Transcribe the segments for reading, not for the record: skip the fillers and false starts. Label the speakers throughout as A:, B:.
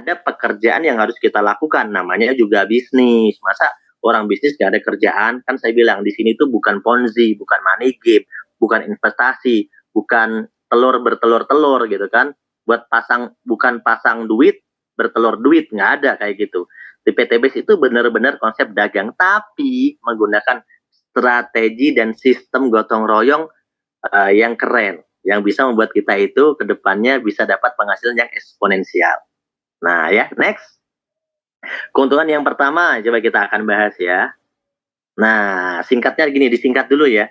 A: ada pekerjaan yang harus kita lakukan, namanya juga bisnis. Masa orang bisnis nggak ada kerjaan? Kan saya bilang di sini tuh bukan ponzi, bukan money game, bukan investasi, bukan telur bertelur-telur gitu kan. Buat bukan pasang duit, bertelur duit, nggak ada kayak gitu. Di PTBS itu benar-benar konsep dagang, tapi menggunakan strategi dan sistem gotong royong yang keren, yang bisa membuat kita itu ke depannya bisa dapat penghasilan yang eksponensial. Nah ya, next. Keuntungan yang pertama, coba kita akan bahas ya. Nah, singkatnya gini, disingkat dulu ya.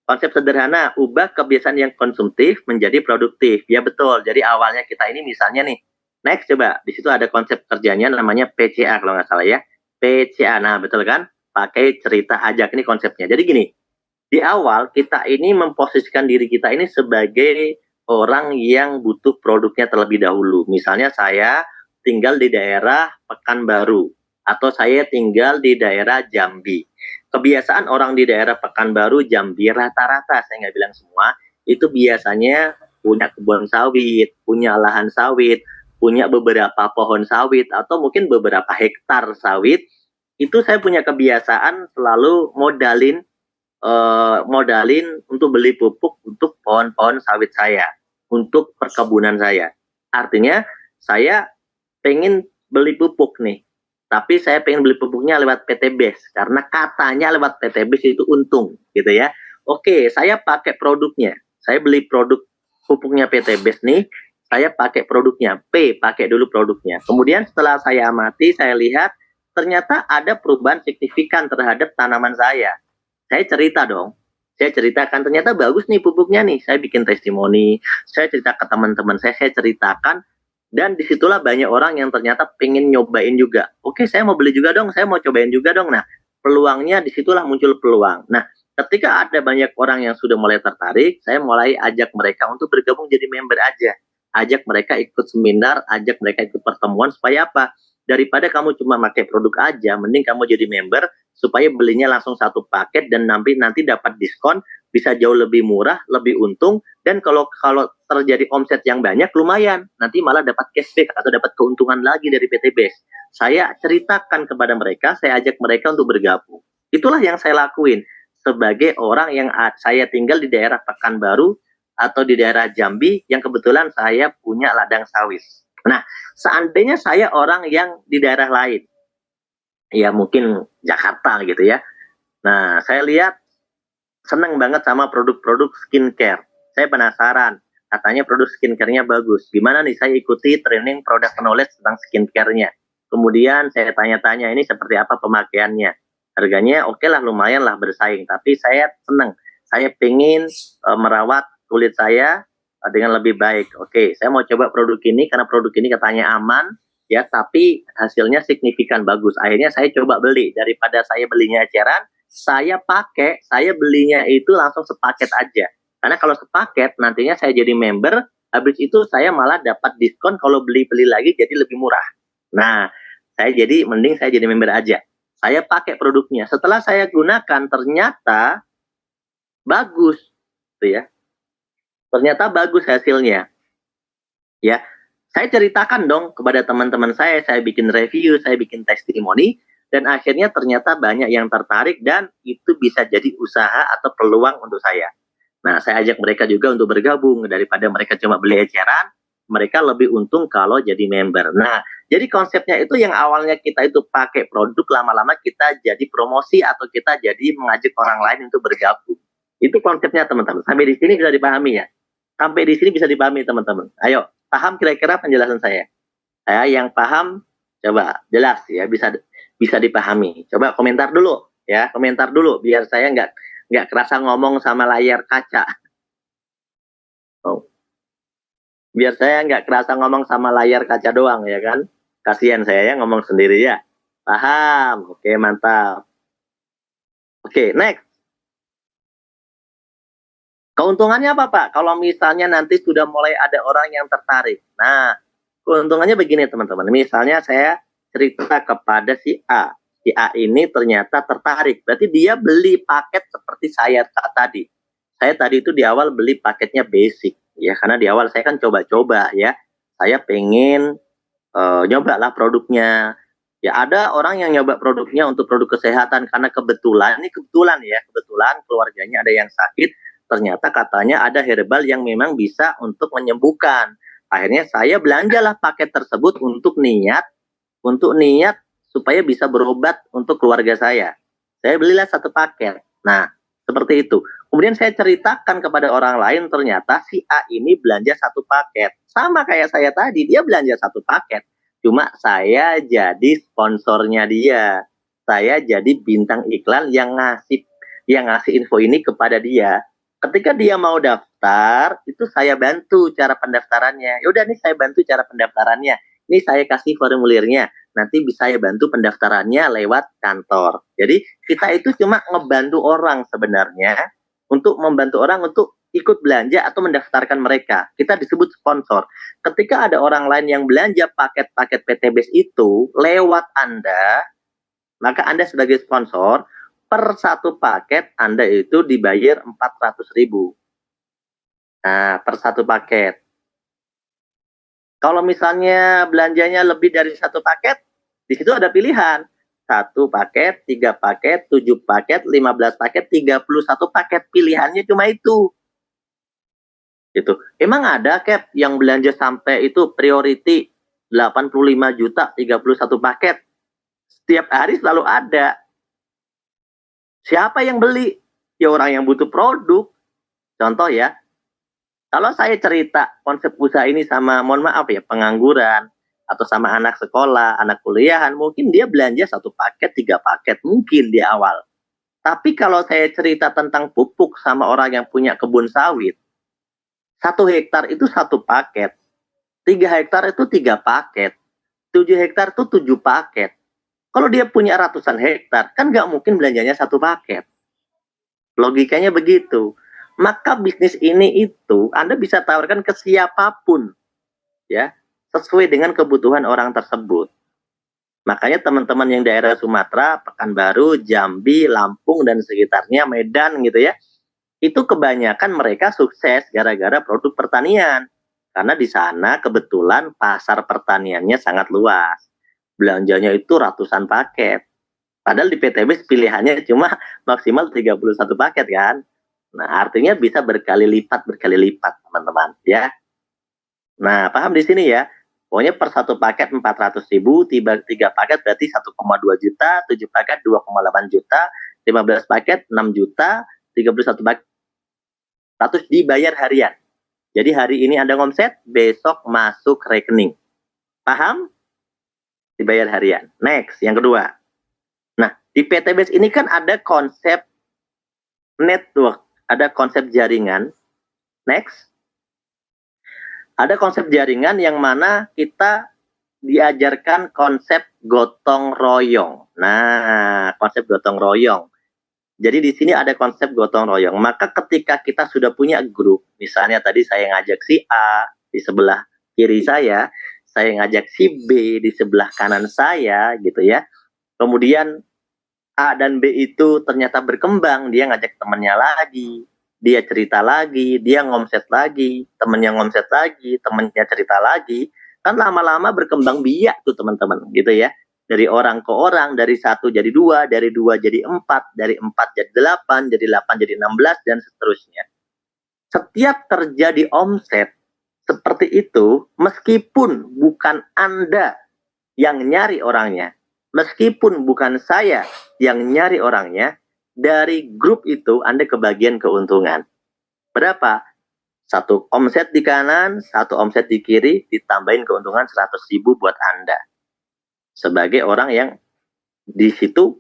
A: Konsep sederhana, ubah kebiasaan yang konsumtif menjadi produktif. Ya betul, jadi awalnya kita ini misalnya nih, next coba, di situ ada konsep kerjanya namanya PCA kalau nggak salah ya. PCA, nah betul kan? Pakai cerita ajak, ini konsepnya. Jadi gini, di awal kita ini memposisikan diri kita ini sebagai orang yang butuh produknya terlebih dahulu. Misalnya saya tinggal di daerah Pekanbaru atau saya tinggal di daerah Jambi. Kebiasaan orang di daerah Pekanbaru, Jambi, rata-rata saya nggak bilang semua, itu biasanya punya kebun sawit, punya lahan sawit, punya beberapa pohon sawit, atau mungkin beberapa hektar sawit. Itu saya punya kebiasaan selalu modalin untuk beli pupuk untuk pohon-pohon sawit saya, untuk perkebunan saya. Artinya saya pengen beli pupuk nih, tapi saya pengen beli pupuknya lewat PTBS karena katanya lewat PTBS itu untung gitu ya. Oke, saya pakai produknya. Saya beli produk pupuknya PTBS nih, saya pakai produknya. Pakai dulu produknya. Kemudian setelah saya amati, saya lihat ternyata ada perubahan signifikan terhadap tanaman saya cerita dong. Saya ceritakan, ternyata bagus nih pupuknya nih. Saya bikin testimoni, saya cerita ke teman-teman saya ceritakan. Dan disitulah banyak orang yang ternyata pengen nyobain juga. Oke, saya mau beli juga dong, saya mau cobain juga dong. Nah, peluangnya disitulah muncul peluang. Nah, ketika ada banyak orang yang sudah mulai tertarik, saya mulai ajak mereka untuk bergabung jadi member aja. Ajak mereka ikut seminar, ajak mereka ikut pertemuan, supaya apa? Daripada kamu cuma pakai produk aja, mending kamu jadi member, supaya belinya langsung satu paket dan nanti dapat diskon, bisa jauh lebih murah, lebih untung, dan kalau terjadi omset yang banyak lumayan, nanti malah dapat cashback atau dapat keuntungan lagi dari PTBS. Saya ceritakan kepada mereka, saya ajak mereka untuk bergabung. Itulah yang saya lakuin sebagai orang yang saya tinggal di daerah Pekanbaru atau di daerah Jambi yang kebetulan saya punya ladang sawit. Nah, seandainya saya orang yang di daerah lain, ya mungkin Jakarta gitu ya. Nah, saya lihat seneng banget sama produk-produk skincare. Saya penasaran, katanya produk skincare-nya bagus. Gimana nih, saya ikuti training product knowledge tentang skincare-nya. Kemudian saya tanya-tanya ini seperti apa pemakaiannya. Harganya oke lah, lumayan lah bersaing. Tapi saya seneng, saya pengen merawat kulit saya dengan lebih baik. Oke, saya mau coba produk ini karena produk ini katanya aman, ya, tapi hasilnya signifikan bagus. Akhirnya saya coba beli, daripada saya belinya eceran, saya belinya itu langsung sepaket aja. Karena kalau sepaket nantinya saya jadi member, habis itu saya malah dapat diskon kalau beli-beli lagi jadi lebih murah. Nah, mending saya jadi member aja. Saya pakai produknya. Setelah saya gunakan ternyata bagus, gitu ya. Ternyata bagus hasilnya. Ya, saya ceritakan dong kepada teman-teman saya bikin review, saya bikin testimoni, dan akhirnya ternyata banyak yang tertarik dan itu bisa jadi usaha atau peluang untuk saya. Nah, saya ajak mereka juga untuk bergabung, daripada mereka cuma beli eceran, mereka lebih untung kalau jadi member. Nah, jadi konsepnya itu yang awalnya kita itu pakai produk, lama-lama kita jadi promosi atau kita jadi mengajak orang lain untuk bergabung. Itu konsepnya teman-teman. Sampai di sini bisa dipahami ya? Sampai di sini bisa dipahami teman-teman. Ayo, paham kira-kira penjelasan saya? Yang paham, coba jelas ya, bisa dipahami. Coba komentar dulu ya, komentar dulu biar saya nggak kerasa ngomong sama layar kaca. Oh. Biar saya nggak kerasa ngomong sama layar kaca doang ya kan. Kasihan saya ya ngomong sendiri ya. Paham? Oke, mantap. Oke, next. Keuntungannya apa Pak? Kalau misalnya nanti sudah mulai ada orang yang tertarik. Nah, keuntungannya begini teman-teman. Misalnya saya cerita kepada si A. Si A ini ternyata tertarik. Berarti dia beli paket seperti saya tadi. Saya tadi itu di awal beli paketnya basic. Ya, karena di awal saya kan coba-coba ya. Saya pengen nyobalah produknya. Ya ada orang yang nyoba produknya untuk produk kesehatan karena kebetulan, ini kebetulan ya, kebetulan keluarganya ada yang sakit, ternyata katanya ada herbal yang memang bisa untuk menyembuhkan. Akhirnya saya belanjalah paket tersebut untuk niat supaya bisa berobat untuk keluarga saya. Saya belilah satu paket. Nah, seperti itu. Kemudian saya ceritakan kepada orang lain, ternyata si A ini belanja satu paket. Sama kayak saya tadi, dia belanja satu paket. Cuma saya jadi sponsornya dia. Saya jadi bintang iklan yang ngasih info ini kepada dia. Ketika dia mau daftar, itu saya bantu cara pendaftarannya. Ya udah nih saya bantu cara pendaftarannya. Ini saya kasih formulirnya. Nanti bisa saya bantu pendaftarannya lewat kantor. Jadi kita itu cuma ngebantu orang sebenarnya untuk membantu orang untuk ikut belanja atau mendaftarkan mereka. Kita disebut sponsor. Ketika ada orang lain yang belanja paket-paket PTBS itu lewat Anda, maka Anda sebagai sponsor, per satu paket Anda itu dibayar 400.000. Nah, per satu paket. Kalau misalnya belanjanya lebih dari satu paket, di situ ada pilihan. 1 paket, 3 paket, 7 paket, 15 paket, 31 paket. Pilihannya cuma itu. Gitu. Emang ada Cap yang belanja sampai itu priority 85 juta 31 paket. Setiap hari selalu ada. Siapa yang beli? Ya orang yang butuh produk. Contoh ya, kalau saya cerita konsep usaha ini sama, mohon maaf ya, pengangguran, atau sama anak sekolah, anak kuliahan, mungkin dia belanja 1 paket, 3 paket, mungkin di awal. Tapi kalau saya cerita tentang pupuk sama orang yang punya kebun sawit, 1 hektar itu 1 paket, 3 hektar itu 3 paket, 7 hektar itu 7 paket. Kalau dia punya ratusan hektar, kan nggak mungkin belanjanya 1 paket. Logikanya begitu. Maka bisnis ini itu Anda bisa tawarkan ke siapapun, ya, sesuai dengan kebutuhan orang tersebut. Makanya teman-teman yang daerah Sumatera, Pekanbaru, Jambi, Lampung dan sekitarnya, Medan gitu ya, itu kebanyakan mereka sukses gara-gara produk pertanian. Karena di sana kebetulan pasar pertaniannya sangat luas. Belanjanya itu ratusan paket. Padahal di PTBS pilihannya cuma maksimal 31 paket kan. Nah, artinya bisa berkali lipat, teman-teman, ya. Nah, paham di sini ya? Pokoknya per 1 paket 400.000, 3 paket berarti 1,2 juta, 7 paket 2,8 juta, 15 paket 6 juta, 31 paket 100 dibayar harian. Jadi hari ini Anda ngomset, besok masuk rekening. Paham? Dibayar harian. Next, yang kedua. Nah, di PTBS ini kan ada konsep network, ada konsep jaringan. Next. Ada konsep jaringan yang mana kita diajarkan konsep gotong royong. Nah, konsep gotong royong. Jadi di sini ada konsep gotong royong. Maka ketika kita sudah punya grup, misalnya tadi saya ngajak si A di sebelah kiri saya ngajak si B di sebelah kanan saya, gitu ya. Kemudian A dan B itu ternyata berkembang, dia ngajak temannya lagi, dia cerita lagi, dia ngomset lagi, temennya ngomset lagi, temennya cerita lagi, kan lama-lama berkembang biak tuh teman-teman, gitu ya. Dari orang ke orang, dari 1 jadi 2, dari 2 jadi 4, dari 4 jadi 8, dari 8 jadi 16, dan seterusnya. Setiap terjadi omset seperti itu, meskipun bukan Anda yang nyari orangnya, meskipun bukan saya yang nyari orangnya, dari grup itu Anda kebagian keuntungan. Berapa? 1 omset di kanan, 1 omset di kiri, ditambahin keuntungan 100.000 buat Anda. Sebagai orang yang di situ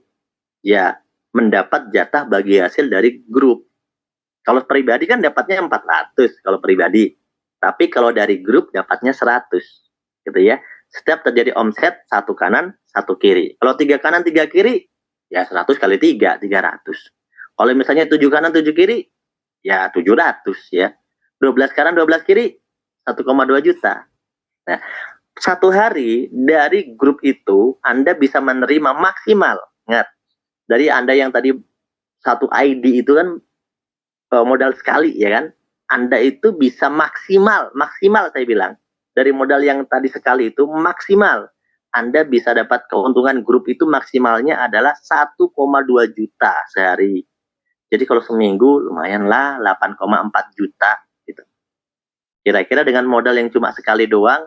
A: ya mendapat jatah bagi hasil dari grup. Kalau pribadi kan dapatnya 400 kalau pribadi. Tapi kalau dari grup dapatnya 100. Gitu ya. Setiap terjadi omset 1 kanan, 1 kiri. Kalau 3 kanan, 3 kiri, ya 100 kali 3, 300. Kalau misalnya 7 kanan, 7 kiri, ya 700 ya. 12 kanan, 12 kiri, 1,2 juta. Nah, 1 hari dari grup itu Anda bisa menerima maksimal. Ingat, dari Anda yang tadi 1 ID itu kan modal sekali ya kan. Anda itu bisa maksimal saya bilang. dari modal yang tadi sekali itu maksimal Anda bisa dapat keuntungan grup itu maksimalnya adalah 1,2 juta sehari. Jadi kalau seminggu lumayanlah 8,4 juta gitu. Kira-kira dengan modal yang cuma sekali doang,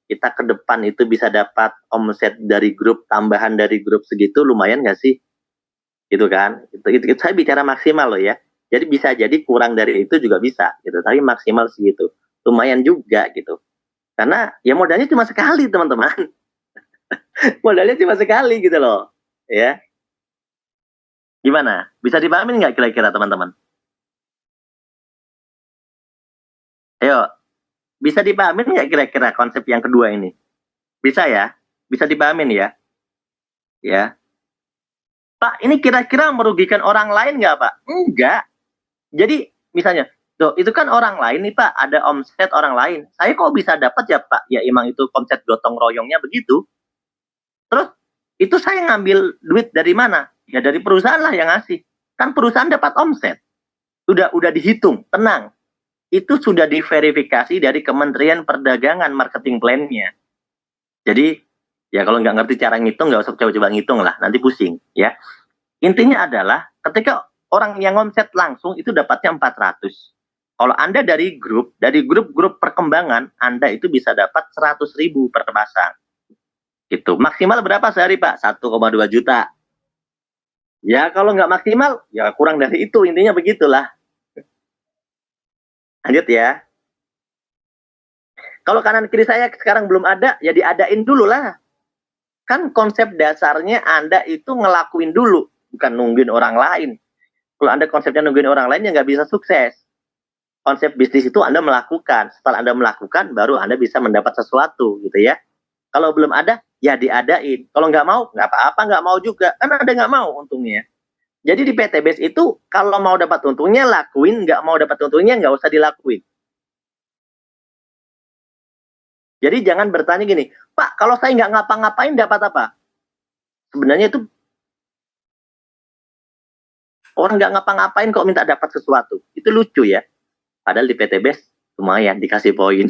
A: kita ke depan itu bisa dapat omset dari grup, tambahan dari grup segitu, lumayan nggak sih? Gitu kan? Itu saya bicara maksimal loh ya. Jadi bisa jadi kurang dari itu juga bisa gitu, tapi maksimal segitu. Lumayan juga gitu. Karena ya modalnya cuma sekali teman-teman. Modalnya cuma sekali gitu loh. Ya. Gimana? Bisa dipahamin nggak kira-kira teman-teman? Ayo, bisa dipahamin nggak kira-kira konsep yang kedua ini? Bisa ya? Bisa dipahamin ya? Ya. Pak, ini kira-kira merugikan orang lain nggak Pak? Enggak. Jadi misalnya, tuh itu kan orang lain nih Pak, ada omset orang lain. Saya kok bisa dapat ya Pak? Ya emang itu konsep gotong royongnya begitu. Terus itu saya ngambil duit dari mana? Ya dari perusahaan lah yang ngasih. Kan perusahaan dapat omset. Udah dihitung, tenang. Itu sudah diverifikasi dari Kementerian Perdagangan marketing plan-nya. Jadi ya kalau nggak ngerti cara ngitung nggak usah coba-coba ngitung lah, nanti pusing ya. Intinya adalah ketika orang yang omset langsung itu dapatnya 400. Kalau Anda dari grup perkembangan, Anda itu bisa dapat 100.000 per pasang. Gitu. Maksimal berapa sehari Pak? 1,2 juta. Ya kalau nggak maksimal, ya kurang dari itu. Intinya begitulah. Lanjut ya. Kalau kanan kiri saya sekarang belum ada, ya diadain dulu lah. Kan konsep dasarnya Anda itu ngelakuin dulu, bukan nungguin orang lain. Kalau Anda konsepnya nungguin orang lain, ya nggak bisa sukses. Konsep bisnis itu Anda melakukan. Setelah Anda melakukan, baru Anda bisa mendapat sesuatu, gitu ya. Kalau belum ada, ya diadain. Kalau nggak mau, nggak apa-apa, nggak mau juga. Kan Anda nggak mau untungnya. Jadi di PTBase itu, kalau mau dapat untungnya, lakuin. Nggak mau dapat untungnya, nggak usah dilakuin. Jadi jangan bertanya gini, Pak, kalau saya nggak ngapa-ngapain dapat apa? Sebenarnya itu orang nggak ngapa-ngapain kok minta dapat sesuatu. Itu lucu ya. Padahal di PTBase lumayan dikasih poin.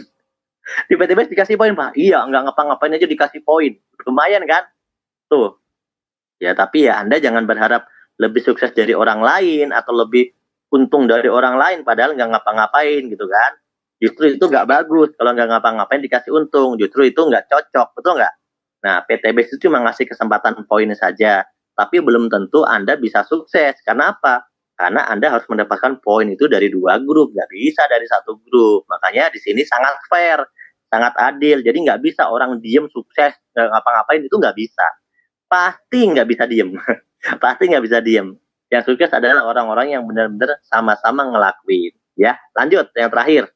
A: Di PTBase dikasih poin, Pak. Iya, nggak ngapa-ngapain aja dikasih poin. Lumayan kan? Tuh. Ya, tapi ya Anda jangan berharap lebih sukses dari orang lain atau lebih untung dari orang lain padahal nggak ngapa-ngapain gitu kan. Justru itu nggak bagus. Kalau nggak ngapa-ngapain dikasih untung, justru itu nggak cocok, betul nggak? Nah, PTBase itu cuma ngasih kesempatan poin saja, tapi belum tentu Anda bisa sukses. Karena apa? Karena Anda harus mendapatkan poin itu dari 2 grup, nggak bisa dari 1 grup. Makanya di sini sangat fair, sangat adil. Jadi nggak bisa orang diem sukses, nggak ngapa-ngapain, itu nggak bisa. Pasti nggak bisa diem. Pasti nggak bisa diem. Yang sukses adalah orang-orang yang benar-benar sama-sama ngelakuin. Ya, lanjut yang terakhir.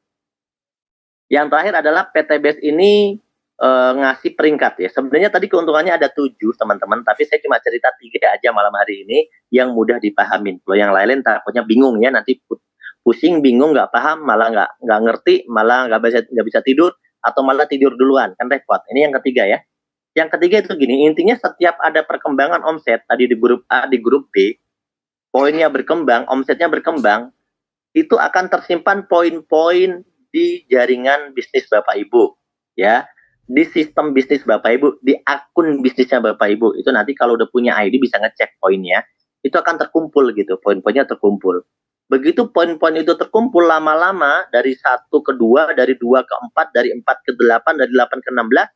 A: Yang terakhir adalah PTBase ini ngasih peringkat ya. Sebenarnya tadi keuntungannya ada 7 teman-teman, tapi saya cuma cerita 3 aja malam hari ini yang mudah dipahamin. Kalau yang lain takutnya bingung ya, nanti pusing, bingung, nggak paham, malah nggak ngerti, malah nggak bisa tidur, atau malah tidur duluan, kan repot. Ini yang ketiga ya. Yang ketiga itu gini, intinya setiap ada perkembangan omset, tadi di grup A, di grup B, poinnya berkembang, omsetnya berkembang, itu akan tersimpan poin-poin di jaringan bisnis Bapak Ibu, ya, di sistem bisnis Bapak Ibu, di akun bisnisnya Bapak Ibu. Itu nanti kalau udah punya ID bisa ngecek poinnya, itu akan terkumpul gitu, poin-poinnya terkumpul. Begitu poin-poin itu terkumpul lama-lama, dari 1 ke 2, dari 2 ke 4, dari 4 ke 8, dari 8 ke 16,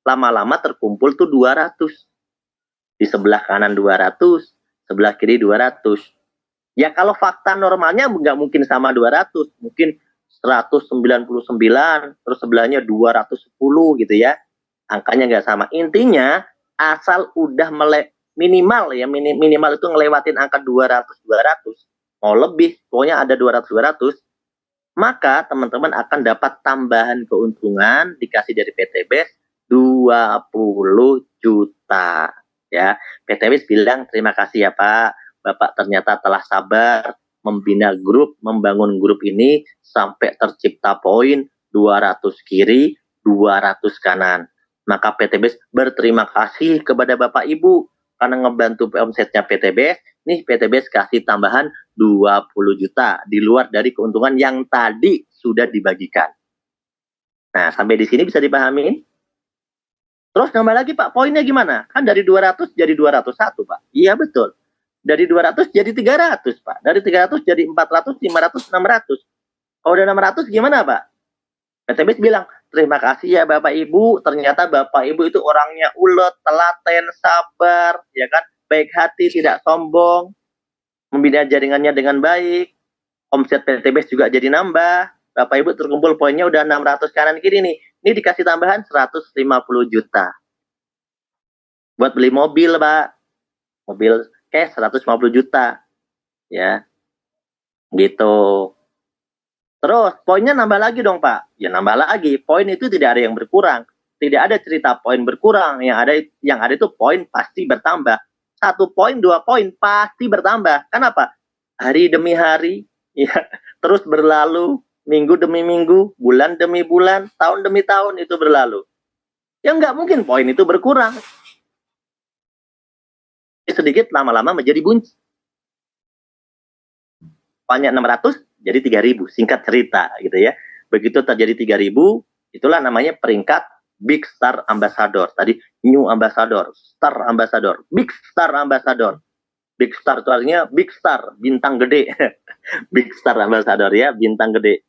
A: lama-lama terkumpul tuh 200. Di sebelah kanan 200, sebelah kiri 200. Ya kalau fakta normalnya nggak mungkin sama 200, mungkin 199, terus sebelahnya 210 gitu ya. Angkanya nggak sama. Intinya asal udah minimal ya, minimal itu ngelewatin angka 200, mau lebih, pokoknya ada 200, maka teman-teman akan dapat tambahan keuntungan dikasih dari PTBase 20 juta. Ya, PTBase bilang terima kasih ya Pak, Bapak ternyata telah sabar membina grup, membangun grup ini sampai tercipta poin 200 kiri, 200 kanan. Maka PTBase berterima kasih kepada Bapak Ibu karena ngebantu omsetnya PTBase. Nih PTBase kasih tambahan 20 juta di luar dari keuntungan yang tadi sudah dibagikan. Nah, sampai di sini bisa dipahami? Terus nambah lagi Pak, poinnya gimana? Kan dari 200 jadi 201 Pak. Iya betul. Dari 200 jadi 300 Pak. Dari 300 jadi 400, 500, 600. Kalau udah 600 gimana Pak? PTBS bilang, terima kasih ya Bapak Ibu. Ternyata Bapak Ibu itu orangnya ulet, telaten, sabar, ya kan? Baik hati, tidak sombong, membina jaringannya dengan baik. Omset PTBS juga jadi nambah. Bapak Ibu terkumpul poinnya udah 600 kanan kiri nih. Ini dikasih tambahan 150 juta. Buat beli mobil, Pak. Mobil cash 150 juta. Ya. Gitu. Terus poinnya nambah lagi dong, Pak. Ya nambah lagi. Poin itu tidak ada yang berkurang. Tidak ada cerita poin berkurang. Yang ada itu poin pasti bertambah. 1 poin, 2 poin pasti bertambah. Kenapa? Hari demi hari, ya, terus berlalu, minggu demi minggu, bulan demi bulan, tahun demi tahun itu berlalu. Ya nggak mungkin poin itu berkurang. Sedikit lama-lama menjadi bunyi. Banyak 600 jadi 3.000, singkat cerita gitu ya. Begitu terjadi 3.000, itulah namanya peringkat Big Star Ambassador. Tadi New Ambassador, Star Ambassador, Big Star Ambassador. Big Star itu artinya Big Star, bintang gede. Big Star Ambassador ya, bintang gede.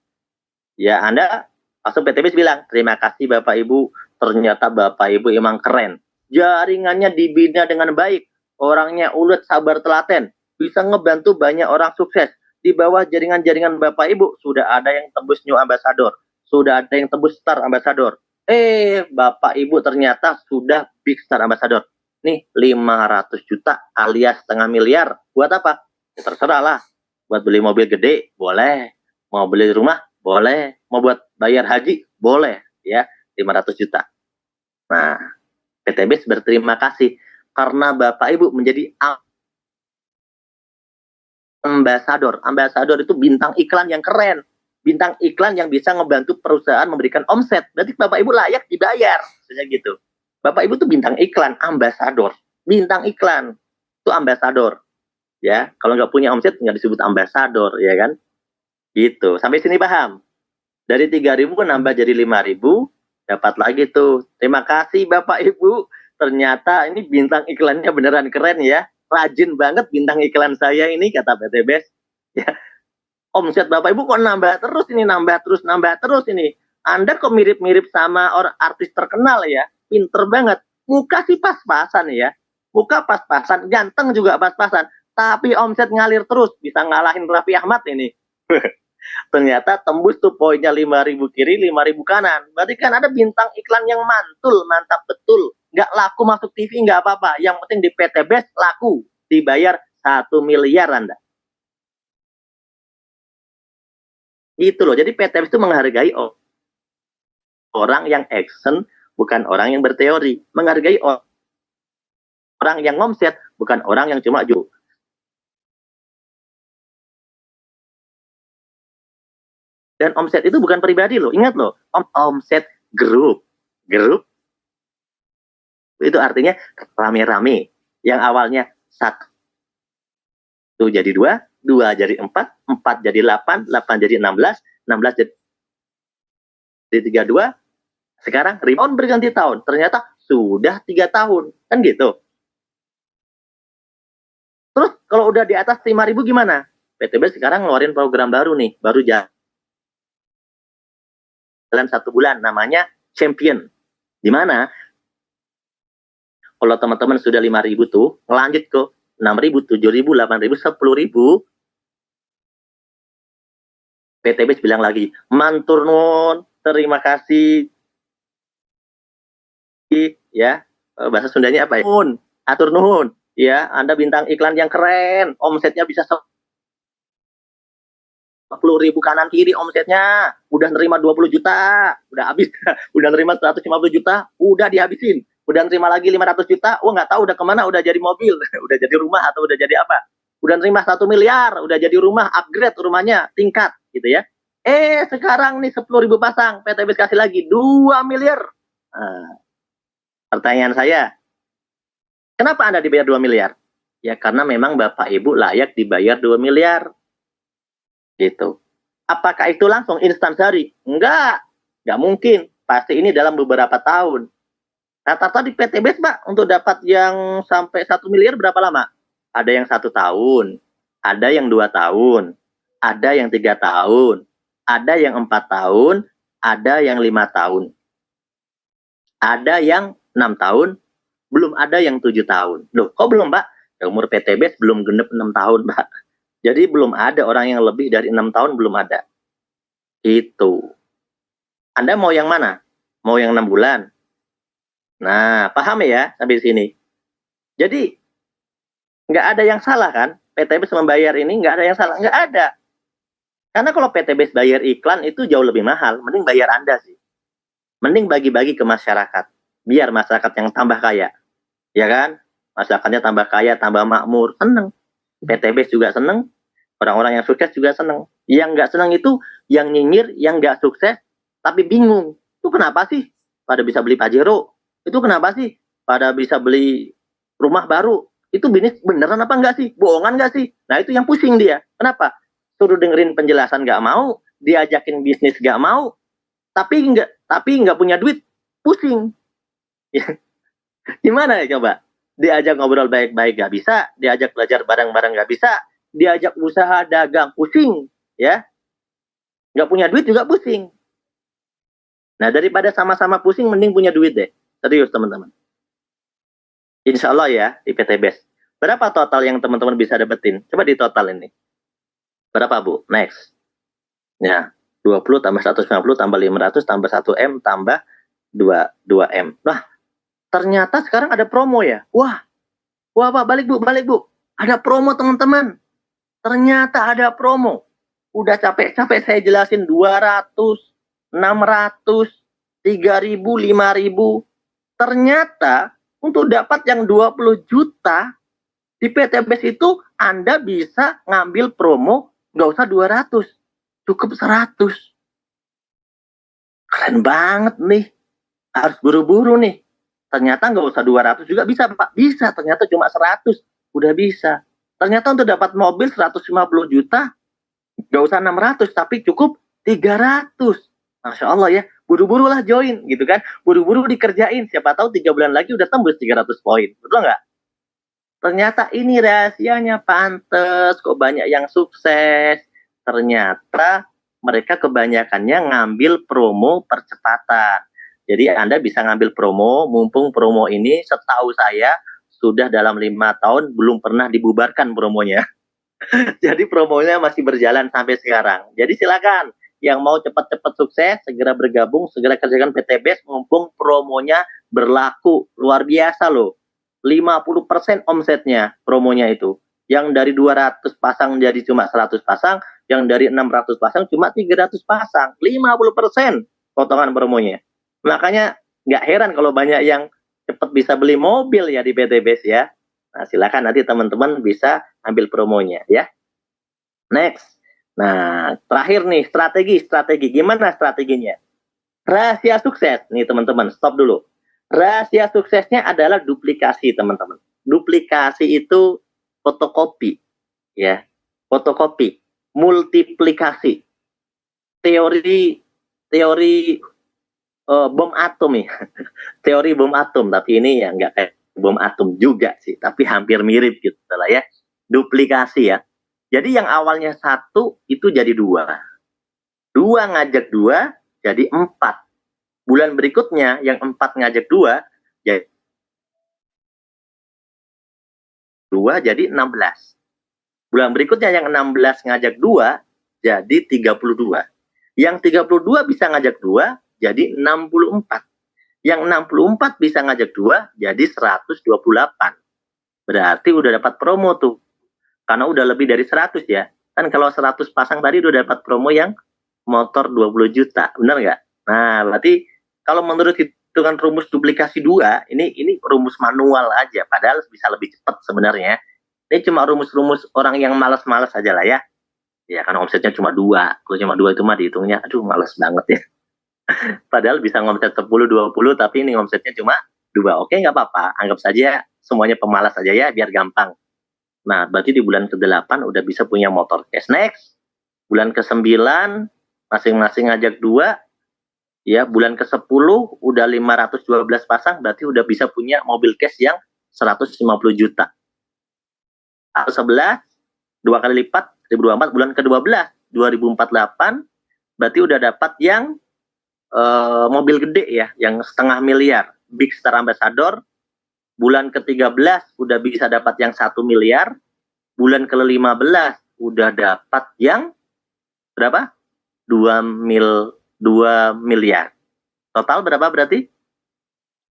A: Ya Anda langsung PTBS bilang, terima kasih Bapak Ibu, ternyata Bapak Ibu emang keren. Jaringannya dibina dengan baik, orangnya ulet, sabar, telaten, bisa ngebantu banyak orang sukses. Di bawah jaringan-jaringan Bapak Ibu sudah ada yang tembus New Ambassador, sudah ada yang tembus Star Ambassador. Bapak Ibu ternyata sudah Big Star Ambassador. Nih 500 juta alias setengah miliar. Buat apa? Ya terserah lah. Buat beli mobil gede, boleh. Mau beli rumah, boleh. Mau buat bayar haji, boleh. Ya, 500 juta. Nah, PTBS berterima kasih karena Bapak Ibu menjadi ambasador. Ambasador itu bintang iklan yang keren. Bintang iklan yang bisa ngebantu perusahaan memberikan omset. Berarti Bapak Ibu layak dibayar. Misalnya gitu. Bapak Ibu tuh bintang iklan, ambasador. Bintang iklan itu ambasador. Ya, kalau nggak punya omset nggak disebut ambasador, ya kan? Gitu. Sampai sini paham? Dari 3.000 nambah jadi 5.000, dapat lagi tuh. Terima kasih Bapak Ibu. Ternyata ini bintang iklannya beneran keren ya. Rajin banget bintang iklan saya ini, kata PTBS. Ya. Omset Bapak Ibu kok nambah terus ini, nambah terus ini. Anda kok mirip-mirip sama orang artis terkenal ya. Pinter banget. Muka sih pas-pasan ya. Muka pas-pasan. Ganteng juga pas-pasan. Tapi omset ngalir terus. Bisa ngalahin Raffi Ahmad ini. Ternyata tembus tuh poinnya 5.000 kiri, 5.000 kanan. Berarti kan ada bintang iklan yang mantul. Mantap betul. Nggak laku masuk TV nggak apa-apa. Yang penting di PTBS laku. Dibayar 1 miliar Anda. Itu loh. Jadi PTBS itu menghargai orang yang action, bukan orang yang berteori. Menghargai orang yang ngomset, bukan orang yang cuma jual. Dan omset itu bukan pribadi loh. Ingat loh, omset grup. Grup itu artinya rame-rame. Yang awalnya 1 jadi 2, 2 jadi 4, 4 jadi 8, 8 jadi 16, 16 jadi 32, sekarang rebound berganti tahun. Ternyata sudah 3 tahun. Kan gitu. Terus kalau udah di atas 5.000 gimana? PTB sekarang ngeluarin program baru nih. Baru jalan 1 bulan. Namanya Champion. Di mana? Kalau teman-teman sudah 5.000 tuh, ngelanjut ke 6.000, 7.000, 8.000, 10.000. PTB bilang lagi, mantur nuwun, terima kasih. Ya, bahasa Sundanya apa ya? Nuhun, atur nuhun. Ya, Anda bintang iklan yang keren, omsetnya bisa 10.000 kanan kiri omsetnya, udah nerima 20 juta, udah habis, udah nerima 150 juta, udah dihabisin, udah nerima lagi 500 juta, nggak tahu udah kemana, udah jadi mobil, udah jadi rumah atau udah jadi apa, udah nerima 1 miliar, udah jadi rumah, upgrade rumahnya, tingkat, gitu ya. Sekarang nih 10.000 pasang, PTB kasih lagi 2 miliar. Pertanyaan saya, kenapa Anda dibayar 2 miliar? Ya karena memang Bapak Ibu layak dibayar 2 miliar. Gitu. Apakah itu langsung instan sehari? Enggak mungkin. pasti ini dalam beberapa tahun. Rata-rata di PTBS, Mbak, untuk dapat yang sampai 1 miliar berapa lama? Ada yang 1 tahun, ada yang 2 tahun, ada yang 3 tahun, ada yang 4 tahun, ada yang 5 tahun, ada yang 6 tahun, belum ada yang 7 tahun. Loh, kok belum, Mbak? Umur PTBS belum genep 6 tahun, Mbak. Jadi belum ada orang yang lebih dari 6 tahun, belum ada. Itu. Anda mau yang mana? Mau yang 6 bulan? Nah, paham ya sampai sini? Jadi, nggak ada yang salah kan? PTBS membayar ini nggak ada yang salah. Nggak ada. Karena kalau PTBS bayar iklan itu jauh lebih mahal. Mending bayar Anda sih. Mending bagi-bagi ke masyarakat. Biar masyarakat yang tambah kaya. Ya kan? Masyarakatnya tambah kaya, tambah makmur. Seneng. PTBS juga seneng. Orang-orang yang sukses juga seneng. Yang nggak seneng itu yang nyinyir, yang nggak sukses, tapi bingung. Itu kenapa sih? Pada bisa beli Pajero. Itu kenapa sih? Pada bisa beli rumah baru. Itu bisnis beneran apa enggak sih? Bohongan enggak sih? Nah itu yang pusing dia. Kenapa? Suruh dengerin penjelasan nggak mau, diajakin bisnis nggak mau, tapi nggak punya duit, pusing. Gimana ya coba? Diajak ngobrol baik-baik nggak bisa, diajak belajar bareng-bareng nggak bisa, diajak usaha dagang pusing, ya. Nggak punya duit juga pusing. Nah daripada sama-sama pusing, mending punya duit deh. Serius teman-teman. Insya Allah ya di PTBS. Berapa total yang teman-teman bisa dapetin? Coba di total ini. Berapa Bu? Next. Ya, 20 tambah 150 tambah 500 tambah 1M tambah 2M. Nah, ternyata sekarang ada promo ya. Wah, Pak, balik Bu. Ada promo teman-teman. Ternyata ada promo. Udah capek-capek saya jelasin 200, 600, 3.000, 5.000. Ternyata untuk dapat yang 20 juta di PTBS itu Anda bisa ngambil promo nggak usah 200, cukup 100. Keren banget nih. Harus buru-buru nih. Ternyata nggak usah 200 juga bisa, Pak. Bisa, ternyata cuma 100. Udah bisa. Ternyata untuk dapat mobil 150 juta, nggak usah 600, tapi cukup 300. Masya Allah ya. Buru-buru lah join gitu kan. Buru-buru dikerjain. Siapa tahu 3 bulan lagi udah tembus 300 poin. Betul nggak? Ternyata ini rahasianya, pantes kok banyak yang sukses. Ternyata mereka kebanyakannya ngambil promo percepatan. Jadi Anda bisa ngambil promo, mumpung promo ini setahu saya sudah dalam 5 tahun belum pernah dibubarkan promonya. Jadi promonya masih berjalan sampai sekarang. Jadi silakan yang mau cepat-cepat sukses, segera bergabung, segera kerjakan PTBS mumpung promonya berlaku. Luar biasa loh. 50% omsetnya promonya itu. Yang dari 200 pasang jadi cuma 100 pasang, yang dari 600 pasang cuma 300 pasang. 50% potongan promonya. Makanya nggak heran kalau banyak yang cepat bisa beli mobil ya di PTBS ya. Nah, silakan nanti teman-teman bisa ambil promonya ya. Next. Nah, terakhir nih strategi. Gimana strateginya? Rahasia sukses. Nih teman-teman, stop dulu. Rahasia suksesnya adalah duplikasi, teman-teman. Duplikasi itu fotokopi, ya. Fotokopi, multiplikasi. Teori bom atom ya. Teori bom atom, tapi ini ya nggak kayak bom atom juga sih, tapi hampir mirip gitu lah ya. Duplikasi ya. Jadi yang awalnya 1 itu jadi 2. 2 ngajak 2 jadi 4. Bulan berikutnya yang 4 ngajak 2 jadi 2 jadi 16. Bulan berikutnya yang 16 ngajak 2 jadi 32. Yang 32 bisa ngajak 2 jadi 64. Yang 64 bisa ngajak 2 jadi 128. Berarti udah dapat promo tuh. Karena udah lebih dari 100 ya. Kan kalau 100 pasang tadi udah dapat promo yang motor 20 juta. Benar nggak? Nah, berarti kalau menurut hitungan rumus duplikasi 2, ini rumus manual aja. Padahal bisa lebih cepat sebenarnya. Ini cuma rumus-rumus orang yang malas-malas aja lah ya. Ya, karena omsetnya cuma 2. Kalau cuma 2 itu mah dihitungnya, aduh malas banget ya. Padahal bisa ngomset 10, 20, tapi ini ngomsetnya cuma 2. Oke, nggak apa-apa. Anggap saja semuanya pemalas aja ya, biar gampang. Nah, berarti di bulan ke-8 udah bisa punya motor cash. Next, bulan ke-9 masing-masing ngajak 2, Ya, bulan ke-10 udah 512 pasang, berarti udah bisa punya mobil cash yang 150 juta. Atau 11, 2 kali lipat, 2024, bulan ke-12, 2048, berarti udah dapat yang mobil gede ya, yang setengah miliar. Big Star Ambassador, bulan ke-13 udah bisa dapat yang 1 miliar, bulan ke-15 udah dapat yang berapa? 2 miliar. Total berapa berarti?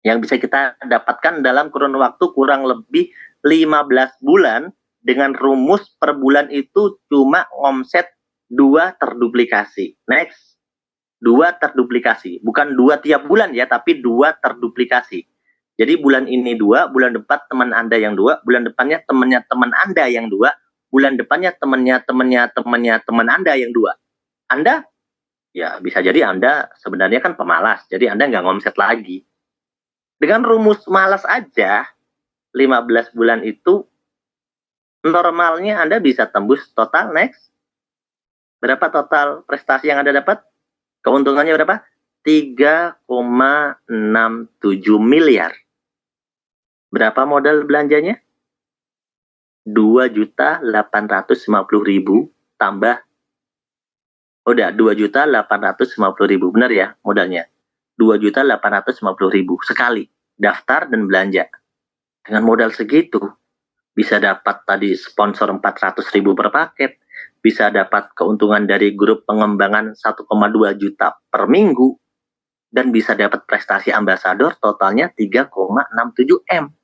A: Yang bisa kita dapatkan dalam kurun waktu kurang lebih 15 bulan dengan rumus per bulan itu cuma omset 2 terduplikasi. Next. 2 terduplikasi. Bukan 2 tiap bulan ya, tapi 2 terduplikasi. Jadi bulan ini 2, bulan depan teman Anda yang 2, bulan depannya temannya teman Anda yang 2, bulan depannya temannya teman Anda yang 2. Anda ya bisa jadi Anda sebenarnya kan pemalas, jadi Anda nggak ngomset lagi. Dengan rumus malas aja, 15 bulan itu normalnya Anda bisa tembus total next. Berapa total prestasi yang Anda dapat? Keuntungannya berapa? 3,67 miliar. Berapa modal belanjanya? 2.850.000 tambah. Udah 2.850.000, benar ya modalnya? 2.850.000 sekali daftar dan belanja. Dengan modal segitu bisa dapat tadi sponsor 400.000 per paket, bisa dapat keuntungan dari grup pengembangan 1,2 juta per minggu, dan bisa dapat prestasi ambasador totalnya 3,67 M.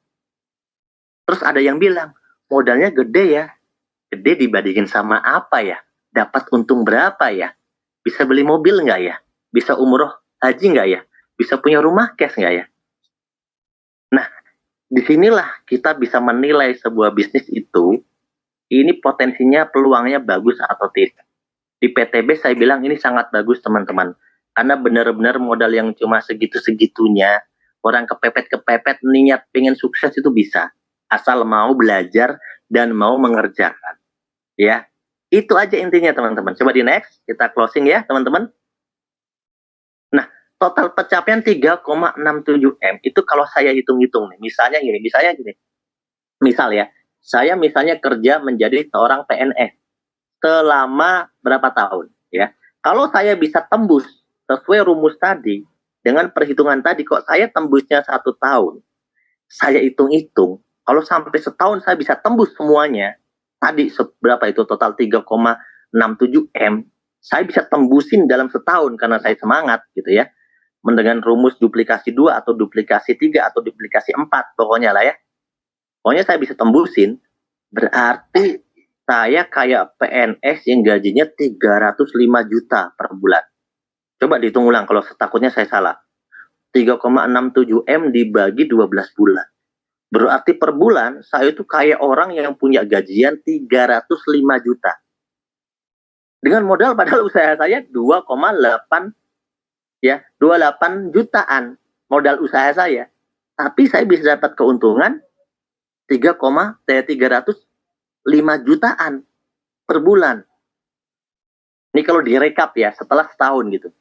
A: Terus ada yang bilang, modalnya gede ya. Gede dibandingin sama apa ya? Dapat untung berapa ya? Bisa beli mobil nggak ya? Bisa umroh haji nggak ya? Bisa punya rumah cash nggak ya? Nah, disinilah kita bisa menilai sebuah bisnis itu, ini potensinya, peluangnya bagus atau tidak. Di PTB saya bilang ini sangat bagus teman-teman. Karena benar-benar modal yang cuma segitu-segitunya, orang kepepet-kepepet niat pengen sukses itu bisa. Asal mau belajar dan mau mengerjakan. Ya, itu aja intinya teman-teman. Coba di next, kita closing ya teman-teman. Nah, total pencapaian 3,67 M itu kalau saya hitung-hitung nih, misalnya gini. Misal ya, saya misalnya kerja menjadi seorang PNS selama berapa tahun ya. Kalau saya bisa tembus sesuai rumus tadi, dengan perhitungan tadi, kok saya tembusnya 1 tahun. Saya hitung-hitung, kalau sampai setahun saya bisa tembus semuanya, tadi berapa itu total 3,67 M, saya bisa tembusin dalam setahun karena saya semangat gitu ya. Dengan rumus duplikasi 2 atau duplikasi 3 atau duplikasi 4 pokoknya lah ya. Pokoknya saya bisa tembusin, berarti saya kayak PNS yang gajinya 305 juta per bulan. Coba dihitung ulang kalau takutnya saya salah. 3,67 M dibagi 12 bulan. Berarti per bulan saya itu kayak orang yang punya gajian 305 juta. Dengan modal padahal usaha saya 2,8 ya, 28 jutaan modal usaha saya. Tapi saya bisa dapat keuntungan 305 jutaan per bulan. Ini kalau direkap ya setelah setahun gitu.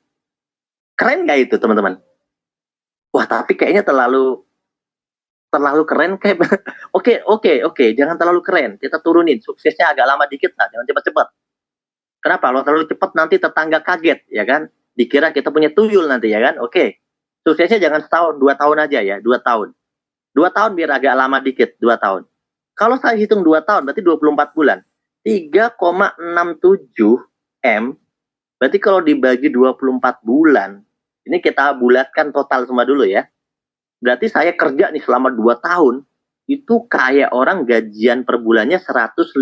A: Keren nggak itu teman-teman? Wah, tapi kayaknya terlalu keren kayak oke, jangan terlalu keren, kita turunin suksesnya agak lama dikit lah, jangan cepat-cepat. Kenapa? Kalau terlalu cepat nanti tetangga kaget ya kan, dikira kita punya tuyul nanti ya kan. Oke, suksesnya jangan setahun, 2 tahun aja ya, 2 tahun biar agak lama dikit, 2 tahun. Kalau saya hitung 2 tahun berarti 24 bulan, 3,67 M, berarti kalau dibagi 24 bulan, ini kita bulatkan total semua dulu ya. Berarti saya kerja nih selama 2 tahun, itu kayak orang gajian per bulannya 152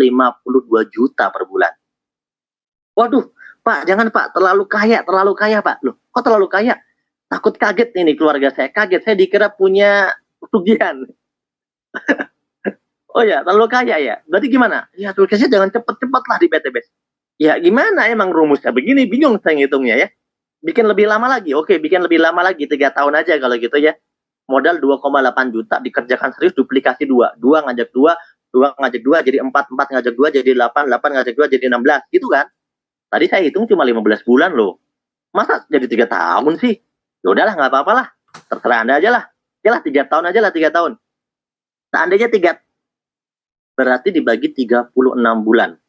A: juta per bulan. Waduh, Pak, jangan Pak, terlalu kaya Pak. Loh, kok terlalu kaya? Takut kaget nih keluarga saya, kaget. Saya dikira punya pesugihan. Oh ya, terlalu kaya ya. Berarti gimana? Ya, suksesnya jangan cepet-cepet lah di PTB. Ya gimana emang rumusnya begini, bingung saya ngitungnya ya. Bikin lebih lama lagi. Oke, bikin lebih lama lagi, 3 tahun aja kalau gitu ya. Modal 2,8 juta dikerjakan serius, duplikasi 2 ngajak 2 ngajak 2 jadi 4 ngajak 2 jadi 8 ngajak 2 jadi 16 gitu kan. Tadi saya hitung cuma 15 bulan loh, masa jadi 3 tahun sih? Ya udahlah, nggak apa-apa lah, terserah Anda aja lah. Ya lah, 3 tahun aja lah, 3 tahun. Seandainya 3, berarti dibagi 36 bulan.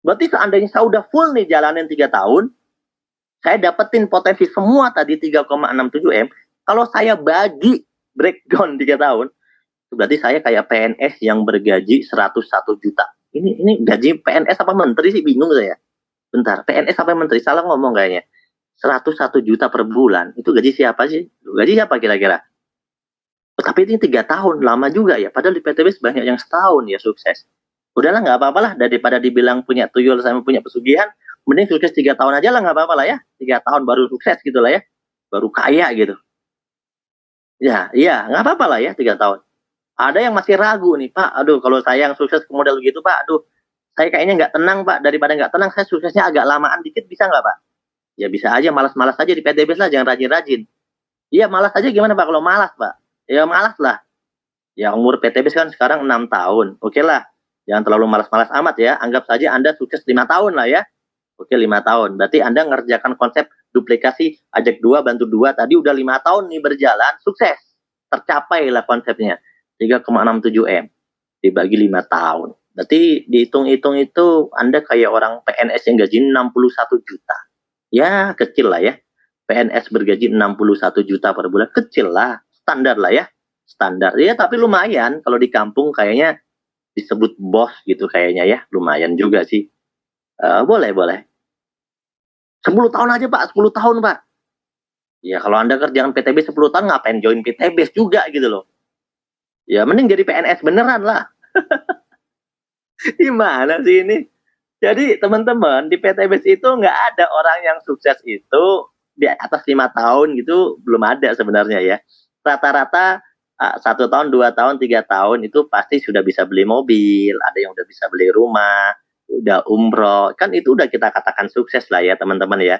A: Berarti seandainya saya udah full nih jalanin 3 tahun, saya dapetin potensi semua tadi 3,67 M. Kalau saya bagi breakdown 3 tahun, berarti saya kayak PNS yang bergaji 101 juta. Ini gaji PNS apa menteri sih, bingung saya. Bentar, PNS apa menteri? Salah ngomong kayaknya. 101 juta per bulan. Itu gaji siapa sih? Gaji siapa kira-kira? Tapi ini 3 tahun, lama juga ya. Padahal di PTB banyak yang setahun ya sukses. Udahlah, nggak apa-apa lah, daripada dibilang punya tuyul sama punya pesugihan, mending sukses 3 tahun aja lah, nggak apa-apa lah ya. 3 tahun baru sukses gitu lah ya. Baru kaya gitu. Ya, iya, nggak apa-apa lah ya 3 tahun. Ada yang masih ragu nih, Pak. Aduh, kalau saya yang sukses ke model gitu, Pak. Aduh, saya kayaknya nggak tenang, Pak. Daripada nggak tenang, saya suksesnya agak lamaan dikit, bisa nggak, Pak? Ya bisa aja, malas-malas aja di PTB lah, jangan rajin-rajin. Iya, malas aja gimana, Pak? Kalau malas, Pak. Ya malas lah. Ya umur PTB kan sekarang 6 tahun. Oke lah. Jangan terlalu malas-malas amat ya. Anggap saja Anda sukses 5 tahun lah ya. Oke, 5 tahun. Berarti Anda ngerjakan konsep duplikasi ajak 2 bantu 2 tadi udah 5 tahun nih berjalan, sukses. Tercapai lah konsepnya. 3,67 M dibagi 5 tahun. Berarti dihitung-hitung itu Anda kayak orang PNS yang gaji 61 juta. Ya, kecil lah ya. PNS bergaji 61 juta per bulan, kecil lah. Standar lah ya. Standar. Ya, tapi lumayan. Kalau di kampung kayaknya disebut bos gitu kayaknya ya. Lumayan juga sih. Boleh, boleh. 10 tahun aja, Pak. 10 tahun, Pak. Ya, kalau Anda kerjaan PTB 10 tahun, ngapain join PTB juga gitu loh. Ya, mending jadi PNS beneran lah. Gimana sih ini? Jadi, teman-teman, di PTB itu nggak ada orang yang sukses itu di atas 5 tahun gitu, belum ada sebenarnya ya. Rata-rata 1 tahun, 2 tahun, 3 tahun itu pasti sudah bisa beli mobil, ada yang udah bisa beli rumah, udah umroh, kan itu udah kita katakan sukses lah ya teman-teman ya.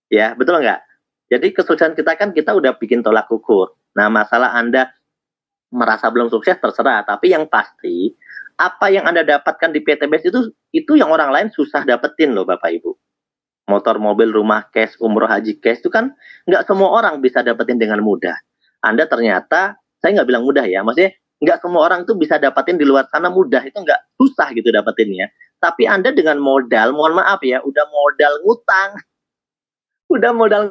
A: Ya, betul nggak? Jadi kesuksesan kita kan kita udah bikin tolak ukur. Nah, masalah Anda merasa belum sukses terserah, tapi yang pasti apa yang Anda dapatkan di PTBS itu yang orang lain susah dapetin loh Bapak Ibu. Motor, mobil, rumah, cash, umroh, haji, cash itu kan nggak semua orang bisa dapetin dengan mudah. Anda ternyata, saya nggak bilang mudah ya, maksudnya nggak semua orang itu bisa dapetin di luar sana mudah, itu nggak susah gitu dapetinnya. Tapi Anda dengan modal, mohon maaf ya, udah modal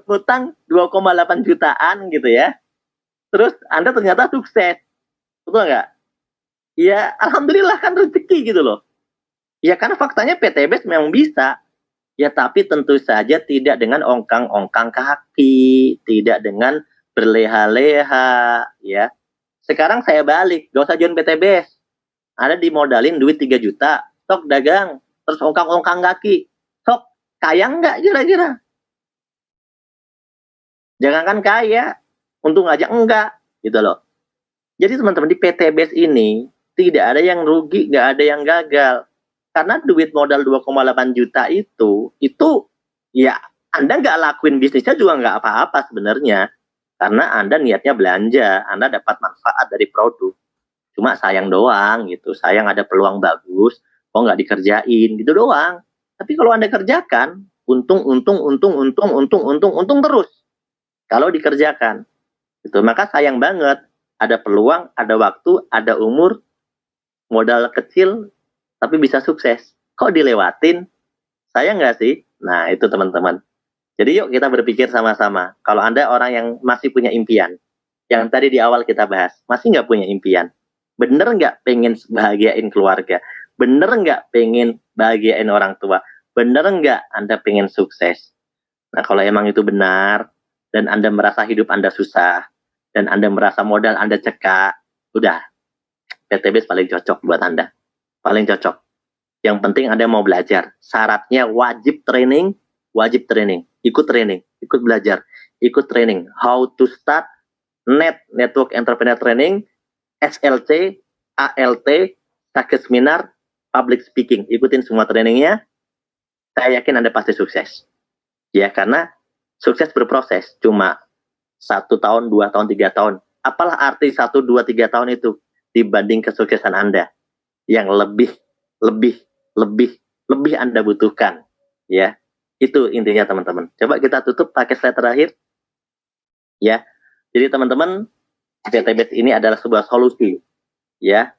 A: ngutang 2,8 jutaan gitu ya. Terus Anda ternyata sukses, betul nggak? Ya, alhamdulillah kan rezeki gitu loh. Ya karena faktanya PTBS memang bisa. Ya tapi tentu saja tidak dengan ongkang-ongkang kaki, tidak dengan berleha-leha, ya. Sekarang saya balik, gak usah join PTBS. Ada dimodalin duit 3 juta, sok dagang, terus ongkang-ongkang kaki. Sok, kaya nggak kira-kira? Jangankan kaya, untung aja enggak, gitu loh. Jadi teman-teman di PTBS ini, tidak ada yang rugi, nggak ada yang gagal. Karena duit modal 2,8 juta itu ya Anda nggak lakuin bisnisnya juga nggak apa-apa sebenarnya. Karena Anda niatnya belanja, Anda dapat manfaat dari produk. Cuma sayang doang gitu, sayang ada peluang bagus, kok nggak dikerjain gitu doang. Tapi kalau Anda kerjakan, untung terus. Kalau dikerjakan, itu maka sayang banget. Ada peluang, ada waktu, ada umur, modal kecil, tapi bisa sukses. Kok dilewatin? Sayang nggak sih? Nah, itu teman-teman. Jadi yuk kita berpikir sama-sama. Kalau Anda orang yang masih punya impian, yang tadi di awal kita bahas, masih nggak punya impian? Bener nggak pengen bahagiain keluarga? Bener nggak pengen bahagiain orang tua? Bener nggak Anda pengen sukses? Nah, kalau emang itu benar, dan Anda merasa hidup Anda susah, dan Anda merasa modal Anda cekak, udah, PTBS paling cocok buat Anda. Paling cocok. Yang penting Anda mau belajar. Syaratnya wajib training, ikut belajar, ikut training. How to start Network Entrepreneur Training, SLT, ALT, Success Seminar, Public Speaking. Ikutin semua trainingnya. Saya yakin Anda pasti sukses. Ya, karena sukses berproses. Cuma 1 tahun, 2 tahun, 3 tahun. Apalah arti 1, 2, 3 tahun itu dibanding kesuksesan Anda yang lebih lebih Anda butuhkan. Ya, itu intinya teman-teman. Coba kita tutup pakai slide terakhir. Ya, jadi teman-teman, PTBase ini adalah sebuah solusi. Ya,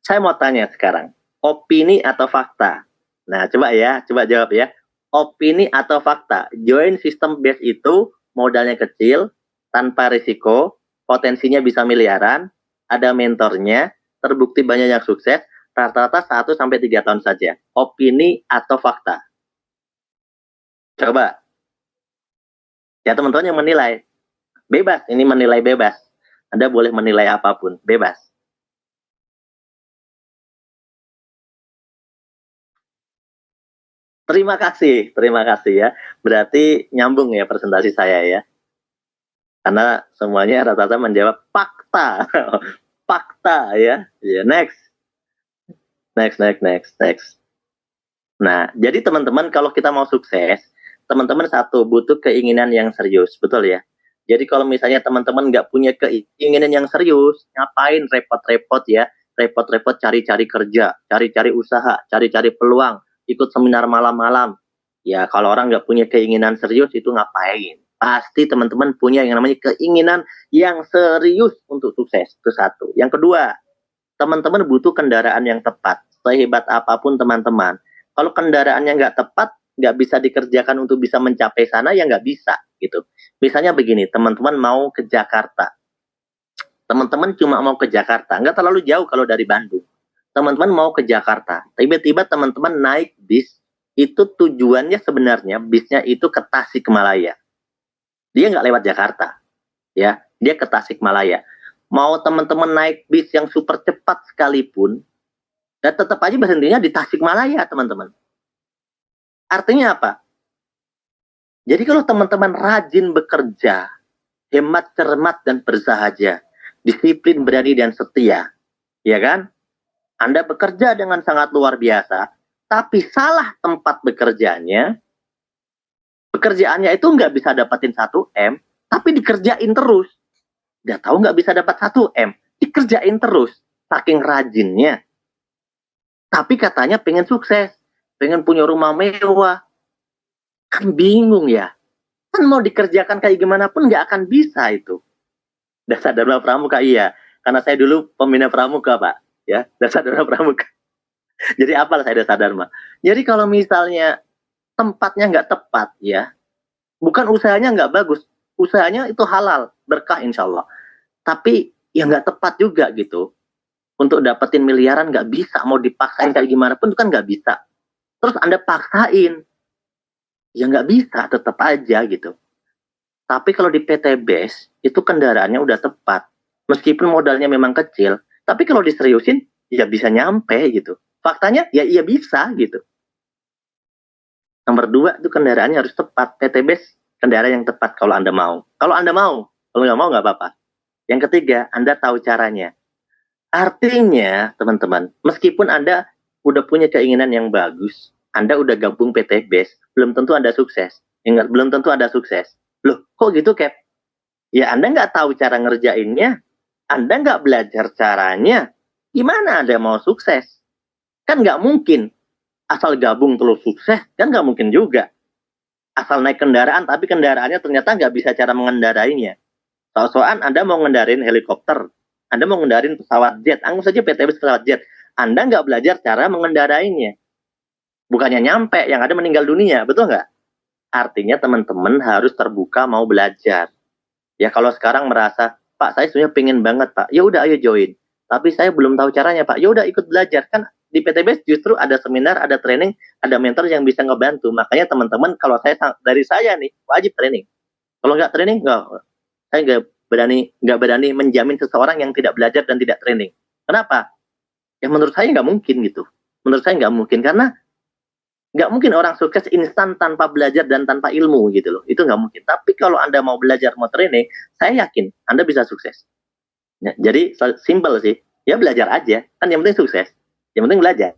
A: saya mau tanya sekarang, opini atau fakta? Nah, coba jawab ya. Opini atau fakta? Join sistem base itu modalnya kecil, tanpa risiko, potensinya bisa miliaran, ada mentornya, terbukti banyak yang sukses, rata-rata 1-3 tahun saja. Opini atau fakta? Coba. Ya teman-teman yang menilai. Bebas, ini menilai bebas. Anda boleh menilai apapun, bebas. Terima kasih ya. Berarti nyambung ya presentasi saya ya. Karena semuanya rata-rata menjawab fakta. Fakta ya. Yeah, next. Nah, jadi teman-teman kalau kita mau sukses, teman-teman satu butuh keinginan yang serius, betul ya. Jadi kalau misalnya teman-teman nggak punya keinginan yang serius, ngapain repot-repot ya, repot-repot cari-cari kerja, cari-cari usaha, cari-cari peluang, ikut seminar malam-malam. Ya kalau orang nggak punya keinginan serius itu ngapain? Pasti teman-teman punya yang namanya keinginan yang serius untuk sukses, itu satu. Yang kedua, teman-teman butuh kendaraan yang tepat. Sehebat apapun teman-teman, kalau kendaraannya nggak tepat, nggak bisa dikerjakan untuk bisa mencapai sana, ya nggak bisa gitu. Misalnya begini, teman-teman mau ke Jakarta. Teman-teman cuma mau ke Jakarta, nggak terlalu jauh kalau dari Bandung. Teman-teman mau ke Jakarta, tiba-tiba teman-teman naik bis, itu tujuannya sebenarnya bisnya itu ke Tasikmalaya. Dia nggak lewat Jakarta, ya, dia ke Tasikmalaya. Mau teman-teman naik bis yang super cepat sekalipun, dan tetap aja berhentinya di Tasikmalaya, teman-teman. Artinya apa? Jadi kalau teman-teman rajin bekerja, hemat, cermat, dan bersahaja, disiplin, berani, dan setia, ya kan? Anda bekerja dengan sangat luar biasa, tapi salah tempat bekerjanya, pekerjaannya itu nggak bisa dapatin 1M, tapi dikerjain terus. Udah tahu nggak bisa dapat 1M, dikerjain terus, saking rajinnya. Tapi katanya pengen sukses, pengen punya rumah mewah. Kan bingung ya. Kan mau dikerjakan kayak gimana pun nggak akan bisa itu. Dasar Dharma Pramuka, iya. Karena saya dulu pembina pramuka, Pak. Ya, Dasar Dharma Pramuka. Jadi apalah saya Dasar Dharma. Jadi kalau misalnya tempatnya nggak tepat ya, bukan usahanya nggak bagus, usahanya itu halal, berkah insya Allah. Tapi ya nggak tepat juga gitu. Untuk dapetin miliaran nggak bisa, mau dipaksain kayak gimana pun itu kan nggak bisa. Terus Anda paksain, ya nggak bisa, tetap aja gitu. Tapi kalau di PT Base, itu kendaraannya udah tepat. Meskipun modalnya memang kecil, tapi kalau diseriusin, ya bisa nyampe gitu. Faktanya, ya iya bisa gitu. Nomor 2, itu kendaraannya harus tepat. PT Base, kendaraan yang tepat kalau Anda mau. Kalau Anda mau, kalau nggak mau nggak apa-apa. Yang ketiga, Anda tahu caranya. Artinya, teman-teman, meskipun Anda udah punya keinginan yang bagus, Anda udah gabung PT Base, belum tentu Anda sukses. Ingat, belum tentu Anda sukses. Loh, kok gitu, Cap? Ya, Anda nggak tahu cara ngerjainnya, Anda nggak belajar caranya, gimana Anda mau sukses? Kan nggak mungkin. Asal gabung terus sukses, kan nggak mungkin juga. Asal naik kendaraan, tapi kendaraannya ternyata nggak bisa cara mengendarainya. Soal-soal Anda mau ngendarain helikopter, Anda mau ngendarain pesawat jet, anggap saja PTB pesawat jet, Anda nggak belajar cara mengendarainya. Bukannya nyampe, yang ada meninggal dunia, betul nggak? Artinya teman-teman harus terbuka mau belajar. Ya kalau sekarang merasa, Pak saya sebenarnya pengen banget Pak, ya udah ayo join. Tapi saya belum tahu caranya Pak, ya udah ikut belajar. Kan di PTB justru ada seminar, ada training, ada mentor yang bisa ngebantu. Makanya teman-teman kalau dari saya nih wajib training. Kalau nggak training nggak, saya nggak berani menjamin seseorang yang tidak belajar dan tidak training. Kenapa? Ya menurut saya nggak mungkin gitu. Menurut saya nggak mungkin karena nggak mungkin orang sukses instan tanpa belajar dan tanpa ilmu gitu loh. Itu nggak mungkin. Tapi kalau Anda mau belajar, mau training, saya yakin Anda bisa sukses. Ya, jadi simple sih. Ya belajar aja. Kan yang penting sukses. Yang penting belajar.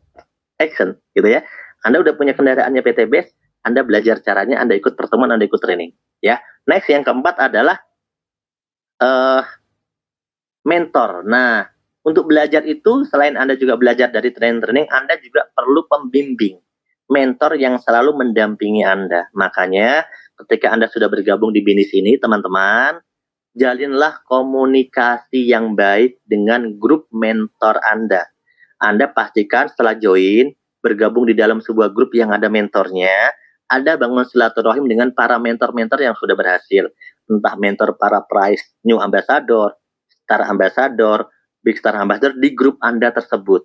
A: Action gitu ya. Anda udah punya kendaraannya PT Base, Anda belajar caranya, Anda ikut pertemuan, Anda ikut training. Ya. Next yang keempat adalah mentor. Nah, Untuk belajar itu, selain Anda juga belajar dari training-training, Anda juga perlu pembimbing, mentor yang selalu mendampingi Anda. Makanya, ketika Anda sudah bergabung di BINIS ini, teman-teman, jalinlah komunikasi yang baik dengan grup mentor Anda. Anda pastikan setelah join, bergabung di dalam sebuah grup yang ada mentornya, Anda bangun silaturahim dengan para mentor-mentor yang sudah berhasil. Entah mentor para prize new ambassador, star ambassador, big star ambassador di grup Anda tersebut.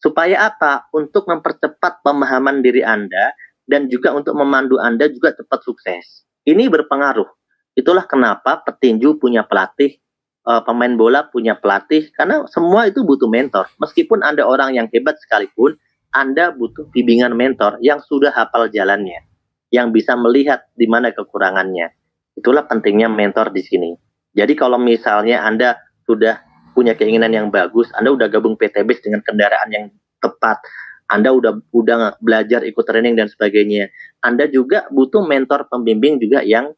A: Supaya apa? Untuk mempercepat pemahaman diri Anda dan juga untuk memandu Anda juga cepat sukses. Ini berpengaruh. Itulah kenapa petinju punya pelatih, pemain bola punya pelatih, karena semua itu butuh mentor. Meskipun Anda orang yang hebat sekalipun, Anda butuh bimbingan mentor yang sudah hafal jalannya, yang bisa melihat di mana kekurangannya. Itulah pentingnya mentor di sini. Jadi kalau misalnya Anda sudah punya keinginan yang bagus, Anda udah gabung PTBS dengan kendaraan yang tepat, Anda udah belajar ikut training dan sebagainya, Anda juga butuh mentor pembimbing juga yang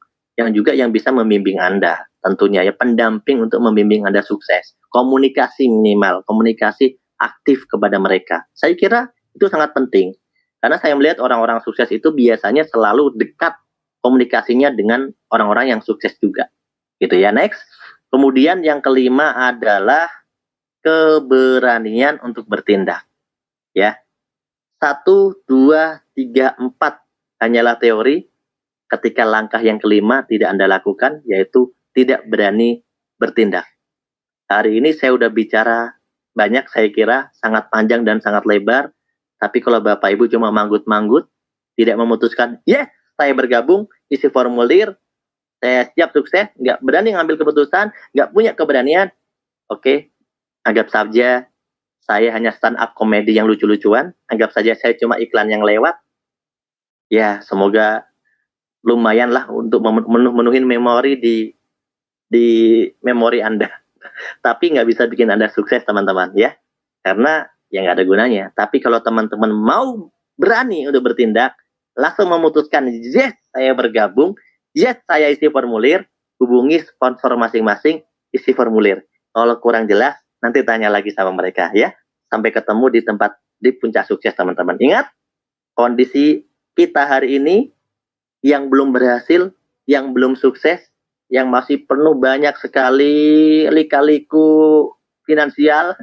A: bisa membimbing Anda. Tentunya ya, pendamping untuk membimbing Anda sukses. Komunikasi minimal, komunikasi aktif kepada mereka. Saya kira itu sangat penting. Karena saya melihat orang-orang sukses itu biasanya selalu dekat komunikasinya dengan orang-orang yang sukses juga. Gitu ya, next. Kemudian yang kelima adalah keberanian untuk bertindak. Ya. 1, 2, 3, 4 hanyalah teori. Ketika langkah yang kelima tidak Anda lakukan, yaitu tidak berani bertindak. Hari ini saya udah bicara banyak, saya kira sangat panjang dan sangat lebar. Tapi kalau Bapak Ibu cuma manggut-manggut, tidak memutuskan, yes, saya bergabung, isi formulir, saya siap sukses, nggak berani ngambil keputusan, nggak punya keberanian, oke, anggap saja saya hanya stand up komedi yang lucu-lucuan, anggap saja saya cuma iklan yang lewat. Ya, semoga lumayan lah untuk menuhin memori di memori Anda. Tapi nggak bisa bikin Anda sukses, teman-teman, ya. Karena ya nggak ada gunanya. Tapi kalau teman-teman mau berani untuk bertindak, langsung memutuskan, yes, saya bergabung, yes, saya isi formulir, hubungi sponsor masing-masing, isi formulir. Kalau kurang jelas, nanti tanya lagi sama mereka, ya. Sampai ketemu di puncak sukses, teman-teman. Ingat, kondisi kita hari ini yang belum berhasil, yang belum sukses, yang masih penuh banyak sekali lika-liku finansial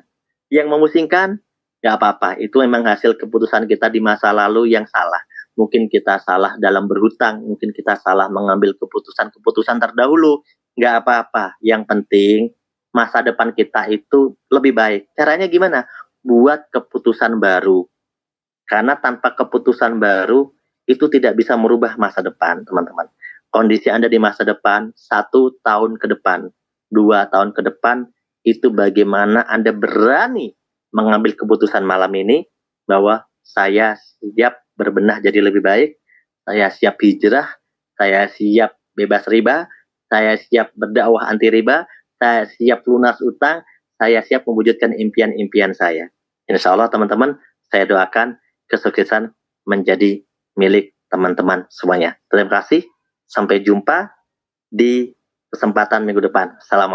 A: yang memusingkan, nggak apa-apa. Itu memang hasil keputusan kita di masa lalu yang salah. Mungkin kita salah dalam berhutang, mungkin kita salah mengambil keputusan-keputusan terdahulu. Nggak apa-apa. Yang penting masa depan kita itu lebih baik. Caranya gimana? Buat keputusan baru. Karena tanpa keputusan baru, itu tidak bisa merubah masa depan, teman-teman. Kondisi Anda di masa depan, 1 tahun ke depan, 2 tahun ke depan, itu bagaimana Anda berani mengambil keputusan malam ini, bahwa saya siap berbenah jadi lebih baik, saya siap hijrah, saya siap bebas riba, saya siap berdakwah anti riba, saya siap lunas utang, saya siap mewujudkan impian-impian saya. Insya Allah, teman-teman, saya doakan kesuksesan menjadi milik teman-teman semuanya. Terima kasih. Sampai jumpa di kesempatan minggu depan. Salam.